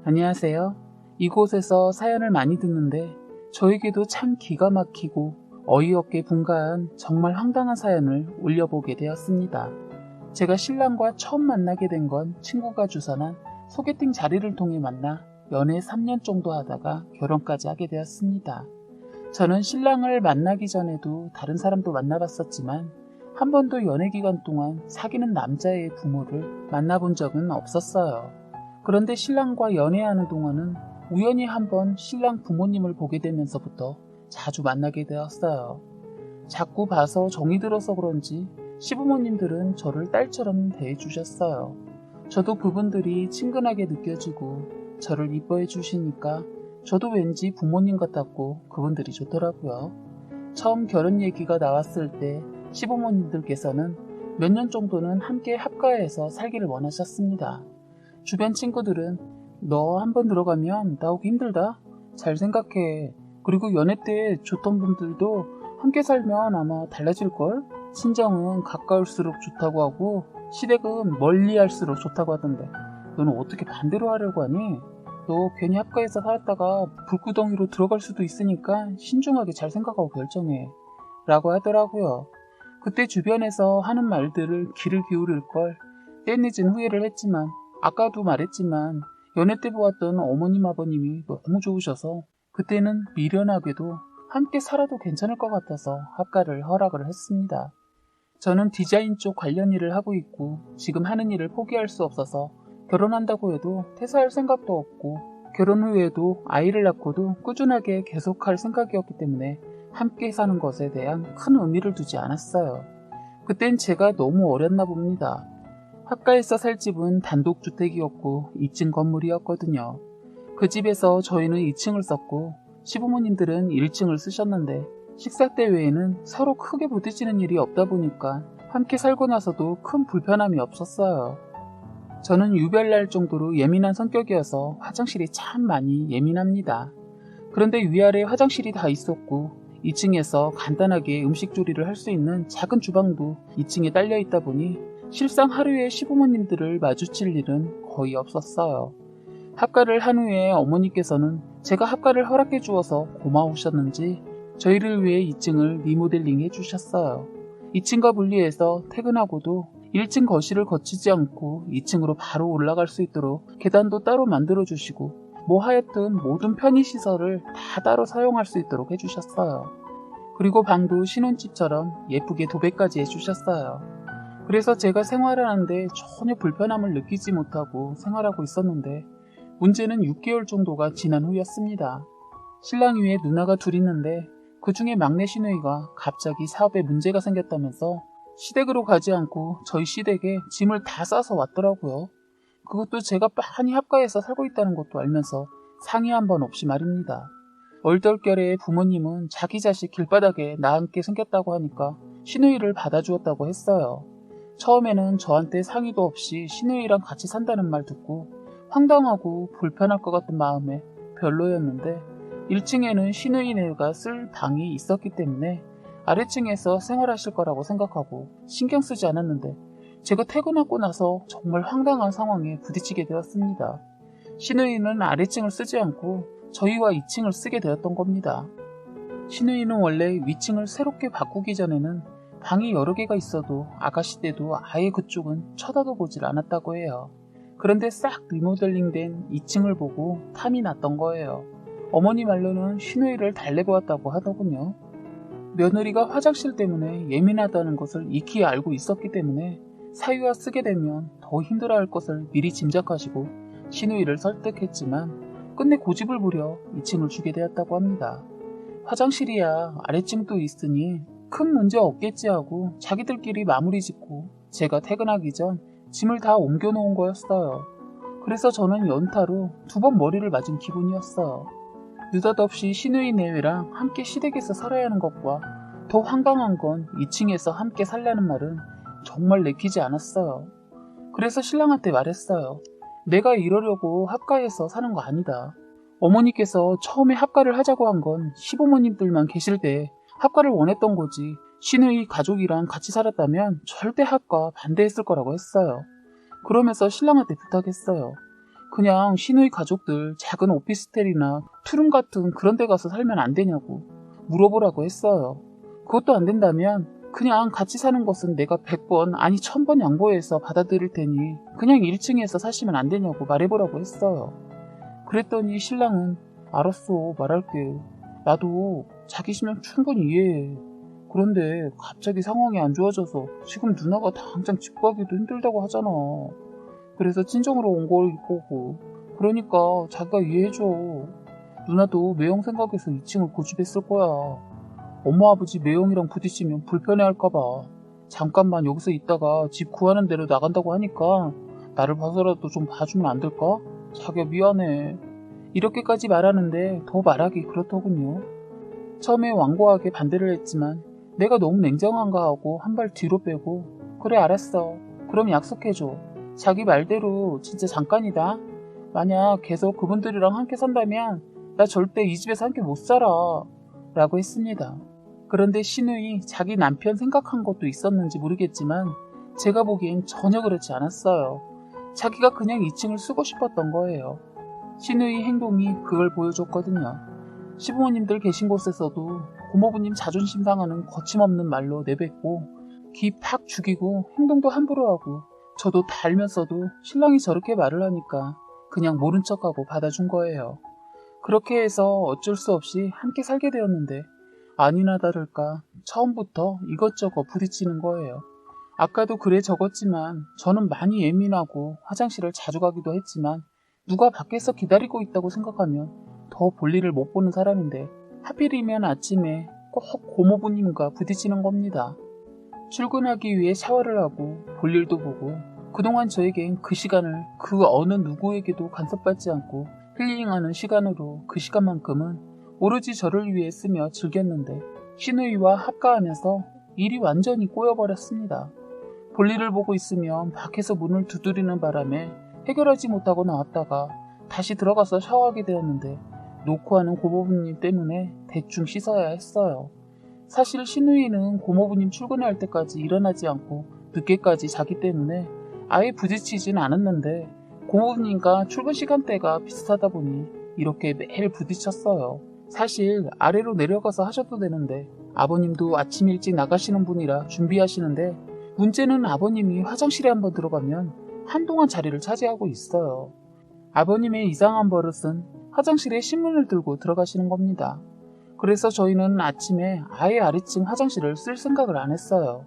안녕하세요. 이곳에서 사연을 많이 듣는데 저에게도 참 기가 막히고 어이없게 분가한 정말 황당한 사연을 올려보게 되었습니다. 제가 신랑과 처음 만나게 된 건 친구가 주선한 소개팅 자리를 통해 만나 연애 3년 정도 하다가 결혼까지 하게 되었습니다. 저는 신랑을 만나기 전에도 다른 사람도 만나봤었지만 한 번도 연애 기간 동안 사귀는 남자의 부모를 만나본 적은 없었어요. 그런데 신랑과 연애하는 동안은 우연히 한번 신랑 부모님을 보게 되면서부터 자주 만나게 되었어요. 자꾸 봐서 정이 들어서 그런지 시부모님들은 저를 딸처럼 대해주셨어요. 저도 그분들이 친근하게 느껴지고 저를 이뻐해 주시니까 저도 왠지 부모님 같았고 그분들이 좋더라고요. 처음 결혼 얘기가 나왔을 때 시부모님들께서는 몇 년 정도는 함께 합가해서 살기를 원하셨습니다. 주변 친구들은 너 한번 들어가면 나오기 힘들다. 잘 생각해. 그리고 연애 때 좋던 분들도 함께 살면 아마 달라질걸? 친정은 가까울수록 좋다고 하고 시댁은 멀리 할수록 좋다고 하던데 너는 어떻게 반대로 하려고 하니? 너 괜히 합가해서 살았다가 불구덩이로 들어갈 수도 있으니까 신중하게 잘 생각하고 결정해. 라고 하더라고요. 그때 주변에서 하는 말들을 귀를 기울일 걸 때늦은 후회를 했지만 아까도 말했지만 연애 때 보았던 어머님 아버님이 너무 좋으셔서 그때는 미련하게도 함께 살아도 괜찮을 것 같아서 합가를 허락을 했습니다. 저는 디자인 쪽 관련 일을 하고 있고 지금 하는 일을 포기할 수 없어서 결혼한다고 해도 퇴사할 생각도 없고 결혼 후에도 아이를 낳고도 꾸준하게 계속할 생각이었기 때문에 함께 사는 것에 대한 큰 의미를 두지 않았어요. 그땐 제가 너무 어렸나 봅니다. 합가에서 살 집은 단독주택이었고 2층 건물이었거든요. 그 집에서 저희는 2층을 썼고 시부모님들은 1층을 쓰셨는데 식사 때 외에는 서로 크게 부딪히는 일이 없다 보니까 함께 살고 나서도 큰 불편함이 없었어요. 저는 유별날 정도로 예민한 성격이어서 화장실이 참 많이 예민합니다. 그런데 위아래 화장실이 다 있었고 2층에서 간단하게 음식 조리를 할 수 있는 작은 주방도 2층에 딸려 있다 보니 실상 하루에 시부모님들을 마주칠 일은 거의 없었어요. 합가를 한 후에 어머니께서는 제가 합가를 허락해 주어서 고마우셨는지 저희를 위해 2층을 리모델링 해주셨어요. 2층과 분리해서 퇴근하고도 1층 거실을 거치지 않고 2층으로 바로 올라갈 수 있도록 계단도 따로 만들어주시고 뭐 하여튼 모든 편의시설을 다 따로 사용할 수 있도록 해주셨어요. 그리고 방도 신혼집처럼 예쁘게 도배까지 해주셨어요. 그래서 제가 생활하는데 전혀 불편함을 느끼지 못하고 생활하고 있었는데 문제는 6개월 정도가 지난 후였습니다. 신랑 위에 누나가 둘 있는데 그 중에 막내 시누이가 갑자기 사업에 문제가 생겼다면서 시댁으로 가지 않고 저희 시댁에 짐을 다 싸서 왔더라고요. 그것도 제가 빤히 합가해서 살고 있다는 것도 알면서 상의 한 번 없이 말입니다. 얼떨결에 부모님은 자기 자식 길바닥에 나앉게 생겼다고 하니까 시누이를 받아주었다고 했어요. 처음에는 저한테 상의도 없이 시누이랑 같이 산다는 말 듣고 황당하고 불편할 것 같은 마음에 별로였는데 1층에는 시누이네가 쓸 방이 있었기 때문에 아래층에서 생활하실 거라고 생각하고 신경 쓰지 않았는데 제가 퇴근하고 나서 정말 황당한 상황에 부딪히게 되었습니다. 시누이는 아래층을 쓰지 않고 저희와 2층을 쓰게 되었던 겁니다. 시누이는 원래 위층을 새롭게 바꾸기 전에는 방이 여러 개가 있어도 아가씨 때도 아예 그쪽은 쳐다도 보질 않았다고 해요. 그런데 싹 리모델링된 2층을 보고 탐이 났던 거예요. 어머니 말로는 시누이를 달래보았다고 하더군요. 며느리가 화장실 때문에 예민하다는 것을 익히 알고 있었기 때문에 사위와 쓰게 되면 더 힘들어할 것을 미리 짐작하시고 시누이를 설득했지만 끝내 고집을 부려 2층을 주게 되었다고 합니다. 화장실이야 아래층도 있으니 큰 문제 없겠지 하고 자기들끼리 마무리 짓고 제가 퇴근하기 전 짐을 다 옮겨놓은 거였어요. 그래서 저는 연타로 2번 머리를 맞은 기분이었어요. 느닷없이 시누이 내외랑 함께 시댁에서 살아야 하는 것과 더 황당한 건 2층에서 함께 살라는 말은 정말 내키지 않았어요. 그래서 신랑한테 말했어요. 내가 이러려고 합가해서 사는 거 아니다. 어머니께서 처음에 합가를 하자고 한 건 시부모님들만 계실 때 합가를 원했던 거지 시누이 가족이랑 같이 살았다면 절대 합가 반대했을 거라고 했어요. 그러면서 신랑한테 부탁했어요. 그냥 신우이 가족들 작은 오피스텔이나 투룸 같은 그런 데 가서 살면 안 되냐고 물어보라고 했어요. 그것도 안 된다면 그냥 같이 사는 것은 내가 100번 아니 1000번 양보해서 받아들일 테니 그냥 1층에서 사시면 안 되냐고 말해보라고 했어요. 그랬더니 신랑은 알았어, 말할게. 나도 자기 심정 충분히 이해해. 그런데 갑자기 상황이 안 좋아져서 지금 누나가 당장 집 가기도 힘들다고 하잖아. 그래서 친정으로 온 걸 거고. 그러니까 자기가 이해해줘. 누나도 매형 생각해서 2층을 고집했을 거야. 엄마 아버지 매형이랑 부딪히면 불편해할까봐 잠깐만 여기서 있다가 집 구하는 대로 나간다고 하니까 나를 봐서라도 좀 봐주면 안 될까? 자기야 미안해. 이렇게까지 말하는데 더 말하기 그렇더군요. 처음에 완고하게 반대를 했지만 내가 너무 냉정한가 하고 한 발 뒤로 빼고 그래 알았어. 그럼 약속해줘. 자기 말대로 진짜 잠깐이다. 만약 계속 그분들이랑 함께 산다면 나 절대 이 집에서 함께 못 살아. 라고 했습니다. 그런데 신우이 자기 남편 생각한 것도 있었는지 모르겠지만 제가 보기엔 전혀 그렇지 않았어요. 자기가 그냥 2층을 쓰고 싶었던 거예요. 신우이 행동이 그걸 보여줬거든요. 시부모님들 계신 곳에서도 고모부님 자존심 상하는 거침없는 말로 내뱉고 기 팍 죽이고 행동도 함부로 하고 저도 다 알면서도 신랑이 저렇게 말을 하니까 그냥 모른 척하고 받아준 거예요. 그렇게 해서 어쩔 수 없이 함께 살게 되었는데 아니나 다를까 처음부터 이것저것 부딪히는 거예요. 아까도 그래 적었지만 저는 많이 예민하고 화장실을 자주 가기도 했지만 누가 밖에서 기다리고 있다고 생각하면 더 볼일을 못 보는 사람인데 하필이면 아침에 꼭 고모부님과 부딪히는 겁니다. 출근하기 위해 샤워를 하고 볼일도 보고 그동안 저에겐 그 시간을 그 어느 누구에게도 간섭받지 않고 힐링하는 시간으로 그 시간만큼은 오로지 저를 위해 쓰며 즐겼는데 신우이와 합가하면서 일이 완전히 꼬여버렸습니다. 볼일을 보고 있으면 밖에서 문을 두드리는 바람에 해결하지 못하고 나왔다가 다시 들어가서 샤워하게 되었는데 놓고 하는 고모부님 때문에 대충 씻어야 했어요. 사실 신우이는 고모부님 출근할 때까지 일어나지 않고 늦게까지 자기 때문에 아예 부딪히진 않았는데 고모부님과 출근 시간대가 비슷하다 보니 이렇게 매일 부딪혔어요. 사실 아래로 내려가서 하셔도 되는데 아버님도 아침 일찍 나가시는 분이라 준비하시는데 문제는 아버님이 화장실에 한번 들어가면 한동안 자리를 차지하고 있어요. 아버님의 이상한 버릇은 화장실에 신문을 들고 들어가시는 겁니다. 그래서 저희는 아침에 아예 아래층 화장실을 쓸 생각을 안 했어요.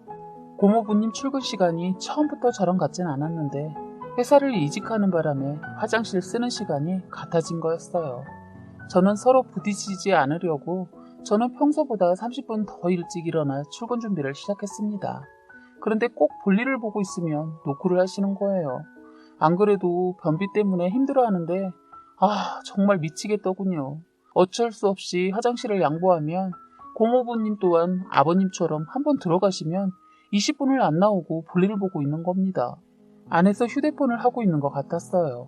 고모부님 출근 시간이 처음부터 저랑 같진 않았는데 회사를 이직하는 바람에 화장실 쓰는 시간이 같아진 거였어요. 저는 서로 부딪히지 않으려고 저는 평소보다 30분 더 일찍 일어나 출근 준비를 시작했습니다. 그런데 꼭 볼일을 보고 있으면 노크를 하시는 거예요. 안 그래도 변비 때문에 힘들어하는데 정말 미치겠더군요. 어쩔 수 없이 화장실을 양보하면 고모부님 또한 아버님처럼 한번 들어가시면 20분을 안 나오고 볼일을 보고 있는 겁니다. 안에서 휴대폰을 하고 있는 것 같았어요.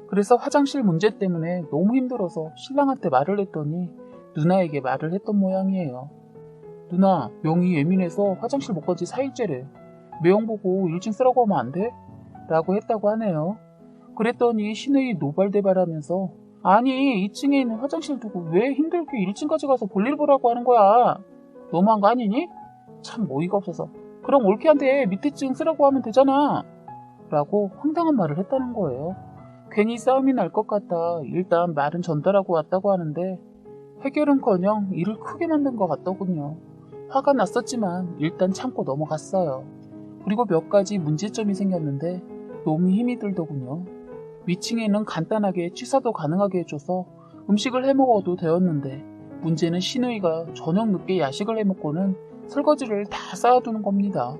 그래서 화장실 문제 때문에 너무 힘들어서 신랑한테 말을 했더니 누나에게 말을 했던 모양이에요. 누나, 명이 예민해서 화장실 못 간 지 4일째래. 매형 보고 1층 쓰라고 하면 안 돼? 라고 했다고 하네요. 그랬더니 신우이 노발대발하면서 아니 2층에 있는 화장실 두고 왜 힘들게 1층까지 가서 볼일 보라고 하는 거야? 너무한 거 아니니? 참 어이가 없어서 그럼 올케한테 밑에 층 쓰라고 하면 되잖아 라고 황당한 말을 했다는 거예요. 괜히 싸움이 날 것 같아 일단 말은 전달하고 왔다고 하는데 해결은커녕 일을 크게 만든 것 같더군요. 화가 났었지만 일단 참고 넘어갔어요. 그리고 몇 가지 문제점이 생겼는데 너무 힘이 들더군요. 위층에는 간단하게 취사도 가능하게 해줘서 음식을 해먹어도 되었는데 문제는 신우이가 저녁 늦게 야식을 해먹고는 설거지를 다 쌓아두는 겁니다.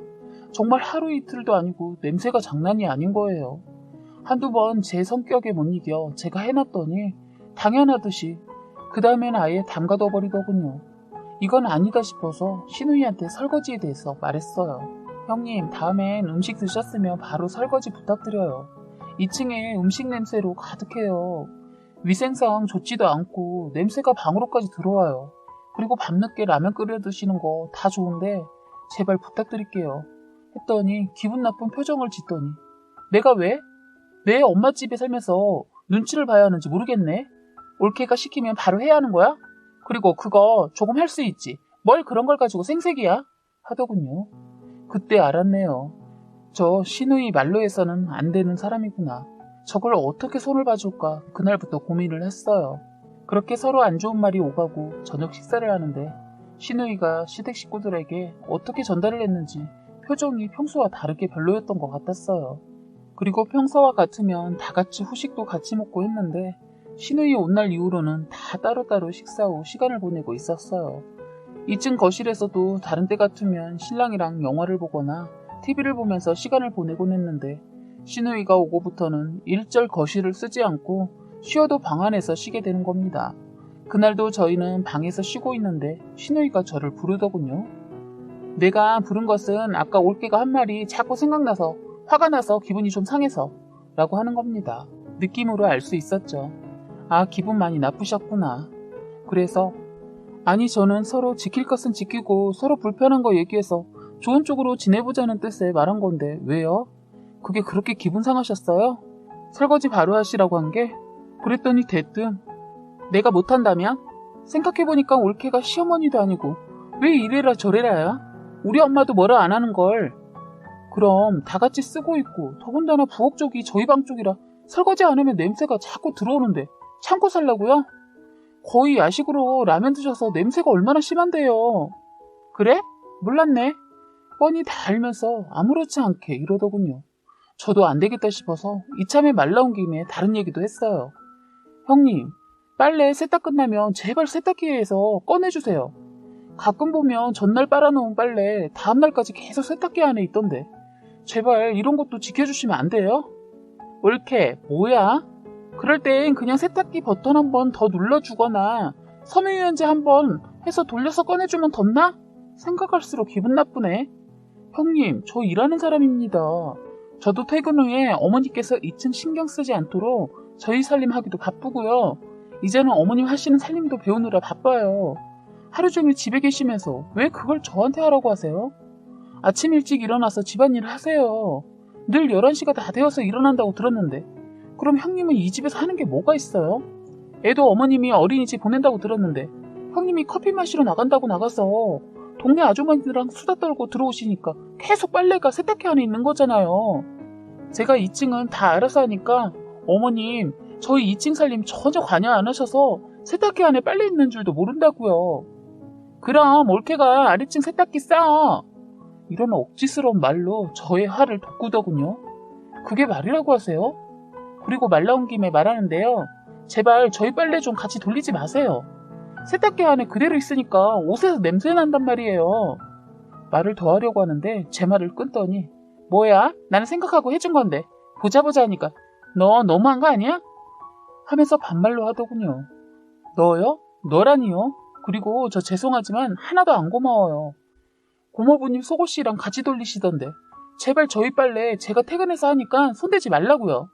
정말 하루 이틀도 아니고 냄새가 장난이 아닌 거예요. 한두 번 제 성격에 못 이겨 제가 해놨더니 당연하듯이 그 다음엔 아예 담가둬 버리더군요. 이건 아니다 싶어서 신우이한테 설거지에 대해서 말했어요. 형님, 다음엔 음식 드셨으면 바로 설거지 부탁드려요. 2층에 음식 냄새로 가득해요. 위생상 좋지도 않고 냄새가 방으로까지 들어와요. 그리고 밤늦게 라면 끓여 드시는 거 다 좋은데 제발 부탁드릴게요. 했더니 기분 나쁜 표정을 짓더니 내가 왜? 내 엄마 집에 살면서 눈치를 봐야 하는지 모르겠네. 올케가 시키면 바로 해야 하는 거야? 그리고 그거 조금 할 수 있지. 뭘 그런 걸 가지고 생색이야? 하더군요. 그때 알았네요. 저 시누이 말로 해서는 안 되는 사람이구나. 저걸 어떻게 손을 봐줄까 그날부터 고민을 했어요. 그렇게 서로 안 좋은 말이 오가고 저녁 식사를 하는데 시누이가 시댁 식구들에게 어떻게 전달을 했는지 표정이 평소와 다르게 별로였던 것 같았어요. 그리고 평소와 같으면 다 같이 후식도 같이 먹고 했는데 시누이 온 날 이후로는 다 따로따로 식사 후 시간을 보내고 있었어요. 2층 거실에서도 다른 때 같으면 신랑이랑 영화를 보거나 TV를 보면서 시간을 보내곤 했는데 시누이가 오고부터는 일절 거실을 쓰지 않고 쉬어도 방 안에서 쉬게 되는 겁니다. 그날도 저희는 방에서 쉬고 있는데 시누이가 저를 부르더군요. 내가 부른 것은 아까 올케가 한 말이 자꾸 생각나서 화가 나서 기분이 좀 상해서 라고 하는 겁니다. 느낌으로 알 수 있었죠. 아, 기분 많이 나쁘셨구나. 그래서 아니 저는 서로 지킬 것은 지키고 서로 불편한 거 얘기해서 좋은 쪽으로 지내보자는 뜻에 말한 건데 왜요? 그게 그렇게 기분 상하셨어요? 설거지 바로 하시라고 한 게? 그랬더니 대뜸 내가 못한다면? 생각해보니까 올케가 시어머니도 아니고 왜 이래라 저래라야? 우리 엄마도 뭐라 안 하는 걸. 그럼 다 같이 쓰고 있고 더군다나 부엌 쪽이 저희 방 쪽이라 설거지 안 하면 냄새가 자꾸 들어오는데 참고 살라고요? 거의 야식으로 라면 드셔서 냄새가 얼마나 심한데요. 그래? 몰랐네. 뻔히 다 알면서 아무렇지 않게 이러더군요. 저도 안 되겠다 싶어서 이참에 말 나온 김에 다른 얘기도 했어요. 형님, 빨래 세탁 끝나면 제발 세탁기에서 꺼내주세요. 가끔 보면 전날 빨아놓은 빨래 다음날까지 계속 세탁기 안에 있던데 제발 이런 것도 지켜주시면 안 돼요? 올케, 뭐야? 그럴 땐 그냥 세탁기 버튼 한번 더 눌러주거나 섬유유연제 한번 해서 돌려서 꺼내주면 덧나? 생각할수록 기분 나쁘네. 형님, 저 일하는 사람입니다. 저도 퇴근 후에 어머니께서 2층 신경 쓰지 않도록 저희 살림하기도 바쁘고요. 이제는 어머님 하시는 살림도 배우느라 바빠요. 하루 종일 집에 계시면서 왜 그걸 저한테 하라고 하세요? 아침 일찍 일어나서 집안일을 하세요. 늘 11시가 다 되어서 일어난다고 들었는데 그럼 형님은 이 집에서 하는 게 뭐가 있어요? 애도 어머님이 어린이집 보낸다고 들었는데 형님이 커피 마시러 나간다고 나가서 동네 아주머니들랑 수다 떨고 들어오시니까 계속 빨래가 세탁기 안에 있는 거잖아요. 제가 2층은 다 알아서 하니까 어머님 저희 2층 살림 전혀 관여 안 하셔서 세탁기 안에 빨래 있는 줄도 모른다고요. 그럼 올케가 아래층 세탁기 싸. 이런 억지스러운 말로 저의 화를 돋구더군요. 그게 말이라고 하세요? 그리고 말 나온 김에 말하는데요. 제발 저희 빨래 좀 같이 돌리지 마세요. 세탁기 안에 그대로 있으니까 옷에서 냄새 난단 말이에요. 말을 더 하려고 하는데 제 말을 끊더니 뭐야? 나는 생각하고 해준 건데 보자 하니까 너 너무한 거 아니야? 하면서 반말로 하더군요. 너요? 너라니요? 그리고 저 죄송하지만 하나도 안 고마워요. 고모부님 속옷이랑 같이 돌리시던데 제발 저희 빨래 제가 퇴근해서 하니까 손대지 말라고요.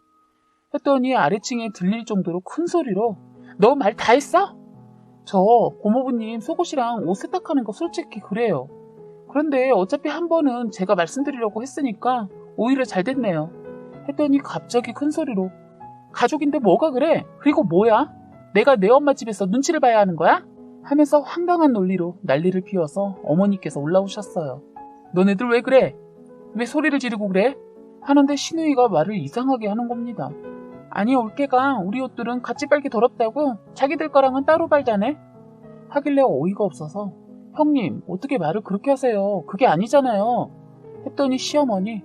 했더니 아래층에 들릴 정도로 큰 소리로 너 말 다 했어? 저 고모부님 속옷이랑 옷 세탁하는 거 솔직히 그래요. 그런데 어차피 한 번은 제가 말씀드리려고 했으니까 오히려 잘 됐네요. 했더니 갑자기 큰 소리로 가족인데 뭐가 그래? 그리고 뭐야? 내가 내 엄마 집에서 눈치를 봐야 하는 거야? 하면서 황당한 논리로 난리를 피워서 어머니께서 올라오셨어요. 너네들 왜 그래? 왜 소리를 지르고 그래? 하는데 시누이가 말을 이상하게 하는 겁니다. 아니 올케가 우리 옷들은 같이 빨기 더럽다고 자기들 거랑은 따로 빨자네? 하길래 어이가 없어서 형님 어떻게 말을 그렇게 하세요? 그게 아니잖아요. 했더니 시어머니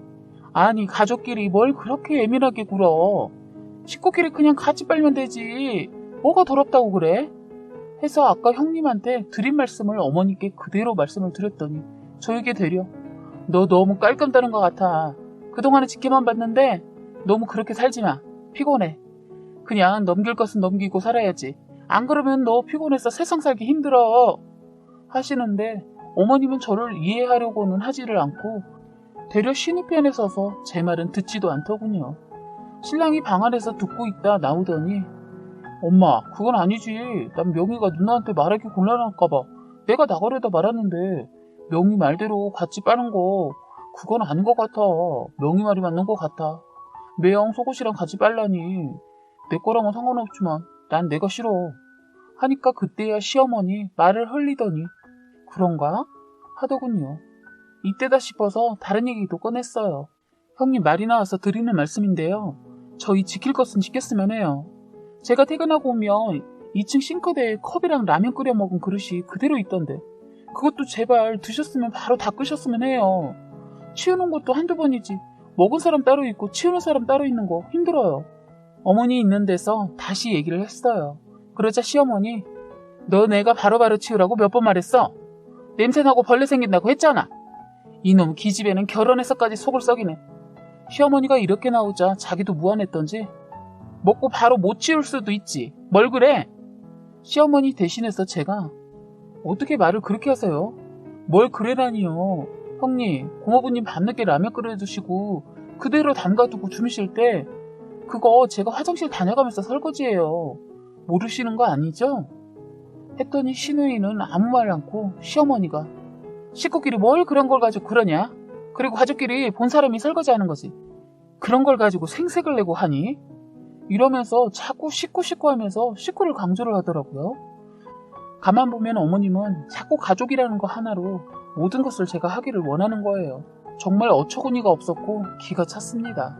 아니 가족끼리 뭘 그렇게 예민하게 굴어. 식구끼리 그냥 같이 빨면 되지. 뭐가 더럽다고 그래? 해서 아까 형님한테 드린 말씀을 어머니께 그대로 말씀을 드렸더니 저에게 되려 너 너무 깔끔다는 것 같아. 그동안에 지켜만 봤는데 너무 그렇게 살지 마. 피곤해. 그냥 넘길 것은 넘기고 살아야지. 안 그러면 너 피곤해서 세상 살기 힘들어. 하시는데 어머님은 저를 이해하려고는 하지를 않고 되려 신우 편에 서서 제 말은 듣지도 않더군요. 신랑이 방 안에서 듣고 있다 나오더니 엄마 그건 아니지. 난 명희가 누나한테 말하기 곤란할까봐 내가 나가려다 말았는데 명희 말대로 같이 빠는 거 그건 아닌 것 같아. 명희 말이 맞는 것 같아. 매형 속옷이랑 같이 빨라니 내 거랑은 상관없지만 난 내가 싫어. 하니까 그때야 시어머니 말을 흘리더니 그런가? 하더군요. 이때다 싶어서 다른 얘기도 꺼냈어요. 형님 말이 나와서 드리는 말씀인데요. 저희 지킬 것은 지켰으면 해요. 제가 퇴근하고 오면 2층 싱크대에 컵이랑 라면 끓여 먹은 그릇이 그대로 있던데 그것도 제발 드셨으면 바로 닦으셨으면 해요. 치우는 것도 한두 번이지 먹은 사람 따로 있고 치우는 사람 따로 있는 거 힘들어요. 어머니 있는 데서 다시 얘기를 했어요. 그러자 시어머니 너 내가 바로바로 치우라고 몇 번 말했어? 냄새나고 벌레 생긴다고 했잖아. 이놈 기집애는 결혼해서까지 속을 썩이네. 시어머니가 이렇게 나오자 자기도 무안했던지 먹고 바로 못 치울 수도 있지. 뭘 그래? 시어머니 대신해서 제가 어떻게 말을 그렇게 하세요? 뭘 그래라니요. 형님, 고모부님 밤늦게 라면 끓여두시고 그대로 담가두고 주무실 때 그거 제가 화장실 다녀가면서 설거지해요. 모르시는 거 아니죠? 했더니 시누이는 아무 말 않고 시어머니가 식구끼리 뭘 그런 걸 가지고 그러냐? 그리고 가족끼리 본 사람이 설거지하는 거지. 그런 걸 가지고 생색을 내고 하니? 이러면서 자꾸 식구 하면서 식구를 강조를 하더라고요. 가만 보면 어머님은 자꾸 가족이라는 거 하나로 모든 것을 제가 하기를 원하는 거예요. 정말 어처구니가 없었고 기가 찼습니다.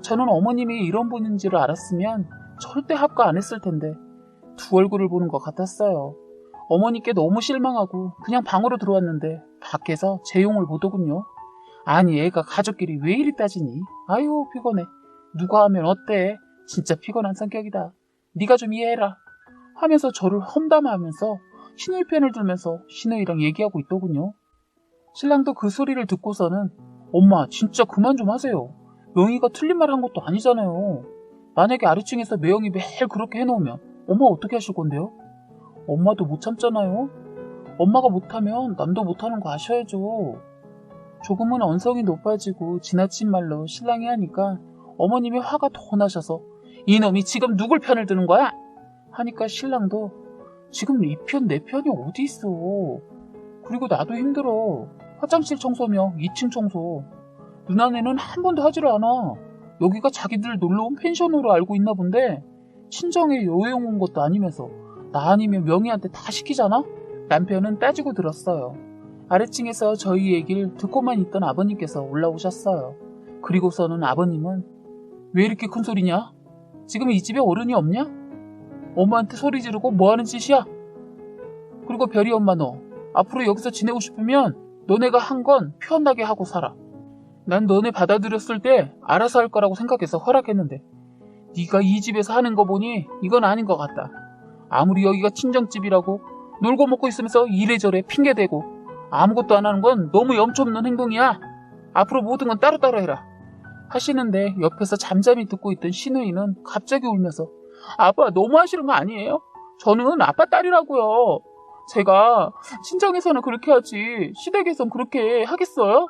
저는 어머님이 이런 분인 줄 알았으면 절대 합가 안 했을 텐데 두 얼굴을 보는 것 같았어요. 어머니께 너무 실망하고 그냥 방으로 들어왔는데 밖에서 재용을 보더군요. 아니 애가 가족끼리 왜 이리 따지니? 아유 피곤해. 누가 하면 어때? 진짜 피곤한 성격이다. 네가 좀 이해해라. 하면서 저를 험담하면서 시누이 편을 들면서 시누이랑 얘기하고 있더군요. 신랑도 그 소리를 듣고서는 엄마 진짜 그만 좀 하세요. 명희가 틀린 말 한 것도 아니잖아요. 만약에 아래층에서 매형이 매일 그렇게 해놓으면 엄마 어떻게 하실 건데요? 엄마도 못 참잖아요. 엄마가 못하면 남도 못하는 거 아셔야죠. 조금은 언성이 높아지고 지나친 말로 신랑이 하니까 어머님이 화가 더 나셔서 이놈이 지금 누굴 편을 드는 거야? 하니까 신랑도 지금 이 편 내 편이 어디 있어. 그리고 나도 힘들어. 화장실 청소며 2층 청소. 누나네는 한 번도 하지를 않아. 여기가 자기들 놀러온 펜션으로 알고 있나 본데 친정에 여행 온 것도 아니면서 나 아니면 명희한테 다 시키잖아? 남편은 따지고 들었어요. 아래층에서 저희 얘기를 듣고만 있던 아버님께서 올라오셨어요. 그리고서는 아버님은 왜 이렇게 큰 소리냐? 지금 이 집에 어른이 없냐? 엄마한테 소리 지르고 뭐하는 짓이야? 그리고 별이 엄마 너 앞으로 여기서 지내고 싶으면 너네가 한 건 표현나게 하고 살아. 난 너네 받아들였을 때 알아서 할 거라고 생각해서 허락했는데 네가 이 집에서 하는 거 보니 이건 아닌 것 같다. 아무리 여기가 친정집이라고 놀고 먹고 있으면서 이래저래 핑계대고 아무것도 안 하는 건 너무 염치 없는 행동이야. 앞으로 모든 건 따로따로 해라. 하시는데 옆에서 잠잠히 듣고 있던 시누이는 갑자기 울면서 아빠 너무 하시는 거 아니에요? 저는 아빠 딸이라고요. 제가 친정에서는 그렇게 하지 시댁에선 그렇게 하겠어요?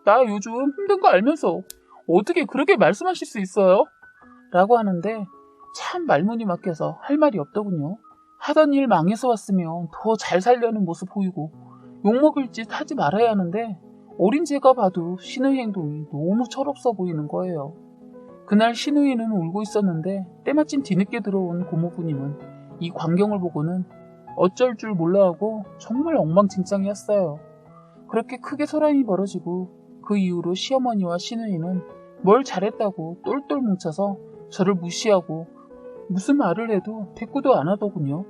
나 요즘 힘든 거 알면서 어떻게 그렇게 말씀하실 수 있어요? 라고 하는데 참 말문이 막혀서 할 말이 없더군요. 하던 일 망해서 왔으면 더 잘 살려는 모습 보이고 욕먹을 짓 하지 말아야 하는데 어린 제가 봐도 시누이 행동이 너무 철없어 보이는 거예요. 그날 시누이는 울고 있었는데 때마침 뒤늦게 들어온 고모부님은 이 광경을 보고는 어쩔 줄 몰라하고 정말 엉망진창이었어요. 그렇게 크게 소란이 벌어지고 그 이후로 시어머니와 시누이는 뭘 잘했다고 똘똘 뭉쳐서 저를 무시하고 무슨 말을 해도 대꾸도 안 하더군요.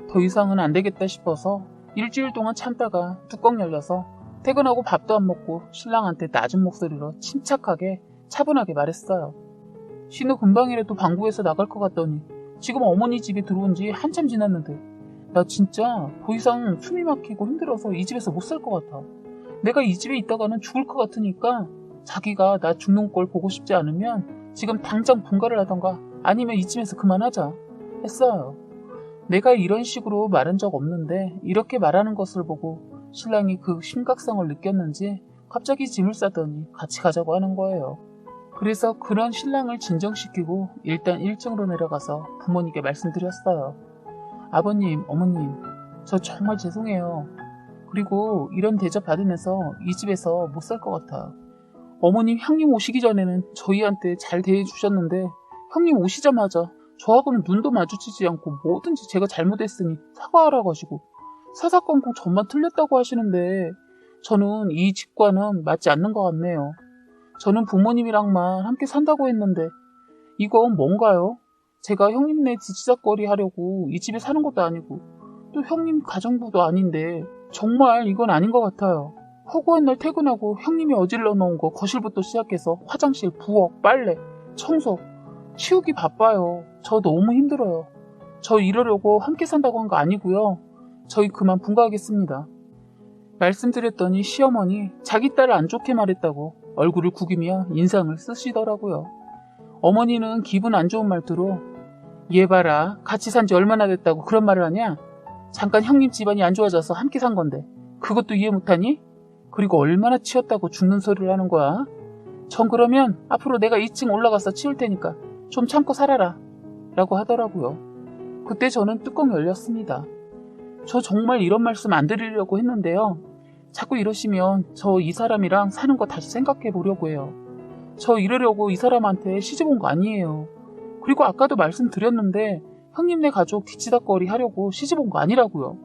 더 이상은 안 되겠다 싶어서 일주일 동안 참다가 뚜껑 열려서 퇴근하고 밥도 안 먹고 신랑한테 낮은 목소리로 침착하게 차분하게 말했어요. 신우 금방이라도 방구에서 나갈 것 같더니 지금 어머니 집에 들어온 지 한참 지났는데 나 진짜 더 이상 숨이 막히고 힘들어서 이 집에서 못 살 것 같아. 내가 이 집에 있다가는 죽을 것 같으니까 자기가 나 죽는 꼴 보고 싶지 않으면 지금 당장 분가를 하던가 아니면 이 집에서 그만하자 했어요. 내가 이런 식으로 말한 적 없는데 이렇게 말하는 것을 보고 신랑이 그 심각성을 느꼈는지 갑자기 짐을 싸더니 같이 가자고 하는 거예요. 그래서 그런 신랑을 진정시키고 일단 1층으로 내려가서 부모님께 말씀드렸어요. 아버님, 어머님, 저 정말 죄송해요. 그리고 이런 대접 받으면서 이 집에서 못 살 것 같아요. 어머님, 형님 오시기 전에는 저희한테 잘 대해주셨는데 형님 오시자마자 저하고는 눈도 마주치지 않고 뭐든지 제가 잘못했으니 사과하라고 하시고 사사건건 저만 틀렸다고 하시는데 저는 이 집과는 맞지 않는 것 같네요. 저는 부모님이랑만 함께 산다고 했는데 이건 뭔가요? 제가 형님네 뒤치다꺼리 하려고 이 집에 사는 것도 아니고 또 형님 가정부도 아닌데 정말 이건 아닌 것 같아요. 허구한 날 퇴근하고 형님이 어질러 놓은 거 거실부터 시작해서 화장실, 부엌, 빨래, 청소 치우기 바빠요. 저 너무 힘들어요. 저 이러려고 함께 산다고 한 거 아니고요. 저희 그만 분가하겠습니다. 말씀드렸더니 시어머니 자기 딸을 안 좋게 말했다고 얼굴을 구기며 인상을 쓰시더라고요. 어머니는 기분 안 좋은 말투로 얘 봐라 같이 산지 얼마나 됐다고 그런 말을 하냐? 잠깐 형님 집안이 안 좋아져서 함께 산 건데 그것도 이해 못하니? 그리고 얼마나 치웠다고 죽는 소리를 하는 거야? 전 그러면 앞으로 내가 2층 올라가서 치울 테니까 좀 참고 살아라 라고 하더라고요. 그때 저는 뚜껑이 열렸습니다. 저 정말 이런 말씀 안 드리려고 했는데요. 자꾸 이러시면 저 이 사람이랑 사는 거 다시 생각해 보려고 해요. 저 이러려고 이 사람한테 시집 온 거 아니에요. 그리고 아까도 말씀드렸는데 형님네 가족 뒤치다꺼리 하려고 시집 온 거 아니라고요.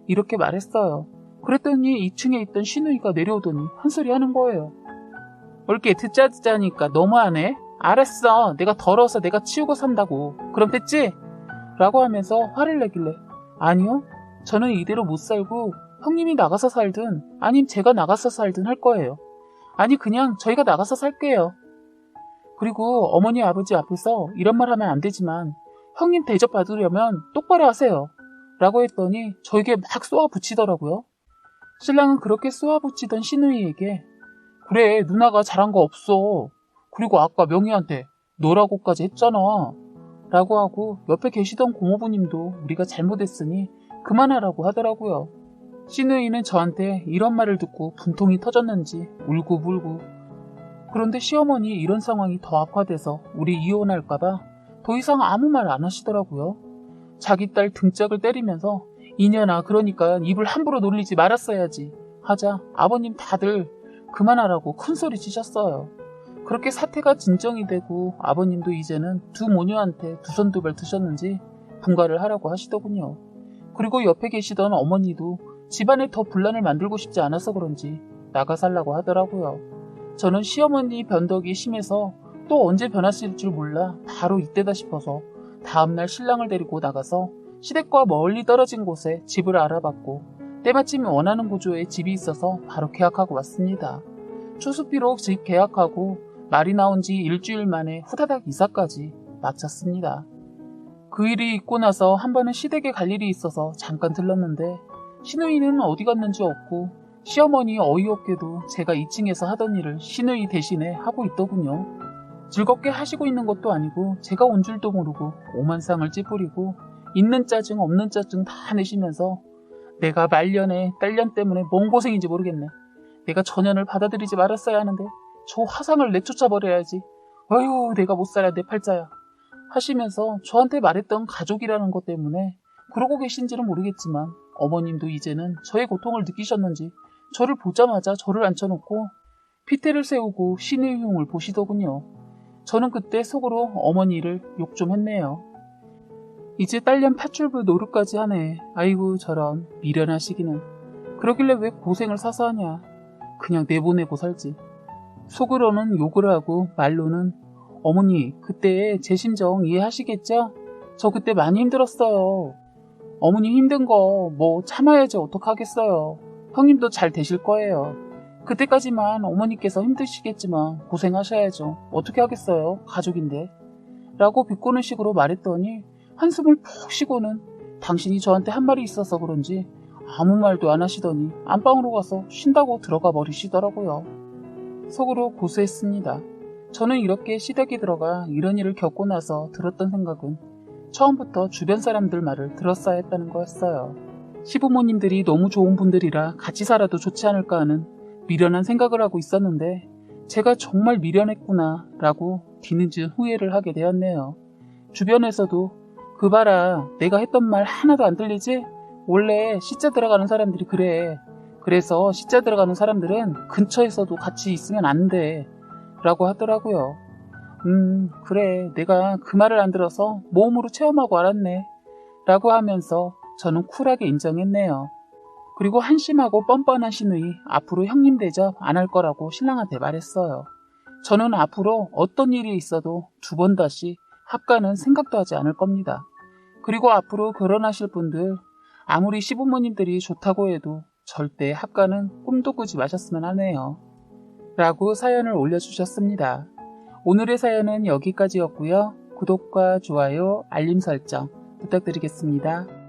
이렇게 말했어요. 그랬더니 2층에 있던 시누이가 내려오더니 한 소리 하는 거예요. 옳게 듣자니까 너무하네. 알았어. 내가 더러워서 내가 치우고 산다고. 그럼 됐지? 라고 하면서 화를 내길래 아니요. 저는 이대로 못 살고 형님이 나가서 살든 아님 제가 나가서 살든 할 거예요. 아니 그냥 저희가 나가서 살게요. 그리고 어머니 아버지 앞에서 이런 말 하면 안 되지만 형님 대접 받으려면 똑바로 하세요. 라고 했더니 저에게 막 쏘아붙이더라고요. 신랑은 그렇게 쏘아붙이던 시누이에게 그래 누나가 잘한 거 없어. 그리고 아까 명희한테 너라고까지 했잖아. 라고 하고 옆에 계시던 고모부님도 우리가 잘못했으니 그만하라고 하더라고요. 시누이는 저한테 이런 말을 듣고 분통이 터졌는지 울고불고 그런데 시어머니 이런 상황이 더 악화돼서 우리 이혼할까봐 더 이상 아무 말 안 하시더라고요. 자기 딸 등짝을 때리면서 이년아 그러니까 입을 함부로 놀리지 말았어야지 하자 아버님 다들 그만하라고 큰소리 치셨어요. 그렇게 사태가 진정이 되고 아버님도 이제는 두 모녀한테 두 손 두 발 드셨는지 분가를 하라고 하시더군요. 그리고 옆에 계시던 어머니도 집안에 더 분란을 만들고 싶지 않아서 그런지 나가 살라고 하더라고요. 저는 시어머니 변덕이 심해서 또 언제 변하실 줄 몰라 바로 이때다 싶어서 다음날 신랑을 데리고 나가서 시댁과 멀리 떨어진 곳에 집을 알아봤고 때마침 원하는 구조의 집이 있어서 바로 계약하고 왔습니다. 초수비로 집 계약하고 말이 나온 지 일주일 만에 후다닥 이사까지 마쳤습니다. 그 일이 있고 나서 한 번은 시댁에 갈 일이 있어서 잠깐 들렀는데 시누이는 어디 갔는지 없고 시어머니 어이없게도 제가 2층에서 하던 일을 시누이 대신에 하고 있더군요. 즐겁게 하시고 있는 것도 아니고 제가 온 줄도 모르고 오만상을 찌푸리고 있는 짜증 없는 짜증 다 내시면서 내가 말년에 딸년 때문에 뭔 고생인지 모르겠네. 내가 전연을 받아들이지 말았어야 하는데 저 화상을 내쫓아버려야지. 어휴 내가 못 살아 내 팔자야. 하시면서 저한테 말했던 가족이라는 것 때문에 그러고 계신지는 모르겠지만 어머님도 이제는 저의 고통을 느끼셨는지 저를 보자마자 저를 앉혀놓고 피태를 세우고 신의 흉을 보시더군요. 저는 그때 속으로 어머니를 욕 좀 했네요. 이제 딸년 팥줄부 노릇까지 하네. 아이고 저런 미련하시기는. 그러길래 왜 고생을 사서 하냐. 그냥 내보내고 살지. 속으로는 욕을 하고 말로는 어머니 그때 제 심정 이해하시겠죠? 저 그때 많이 힘들었어요. 어머니 힘든 거 뭐 참아야지 어떡하겠어요. 형님도 잘 되실 거예요. 그때까지만 어머니께서 힘드시겠지만 고생하셔야죠. 어떻게 하겠어요. 가족인데. 라고 비꼬는 식으로 말했더니 한숨을 푹 쉬고는 당신이 저한테 한 말이 있어서 그런지 아무 말도 안 하시더니 안방으로 가서 쉰다고 들어가 버리시더라고요. 속으로 고수했습니다. 저는 이렇게 시댁에 들어가 이런 일을 겪고 나서 들었던 생각은 처음부터 주변 사람들 말을 들었어야 했다는 거였어요. 시부모님들이 너무 좋은 분들이라 같이 살아도 좋지 않을까 하는 미련한 생각을 하고 있었는데 제가 정말 미련했구나 라고 뒤늦은 후회를 하게 되었네요. 주변에서도 그 봐라 내가 했던 말 하나도 안 들리지? 원래 시자 들어가는 사람들이 그래. 그래서 시자 들어가는 사람들은 근처에서도 같이 있으면 안 돼 라고 하더라고요. 그래. 내가 그 말을 안 들어서 모험으로 체험하고 알았네. 라고 하면서 저는 쿨하게 인정했네요. 그리고 한심하고 뻔뻔한 신우이 앞으로 형님 대접 안 할 거라고 신랑한테 말했어요. 저는 앞으로 어떤 일이 있어도 두 번 다시 합가는 생각도 하지 않을 겁니다. 그리고 앞으로 결혼하실 분들 아무리 시부모님들이 좋다고 해도 절대 합가는 꿈도 꾸지 마셨으면 하네요. 라고 사연을 올려주셨습니다. 오늘의 사연은 여기까지였고요. 구독과 좋아요, 알림 설정 부탁드리겠습니다.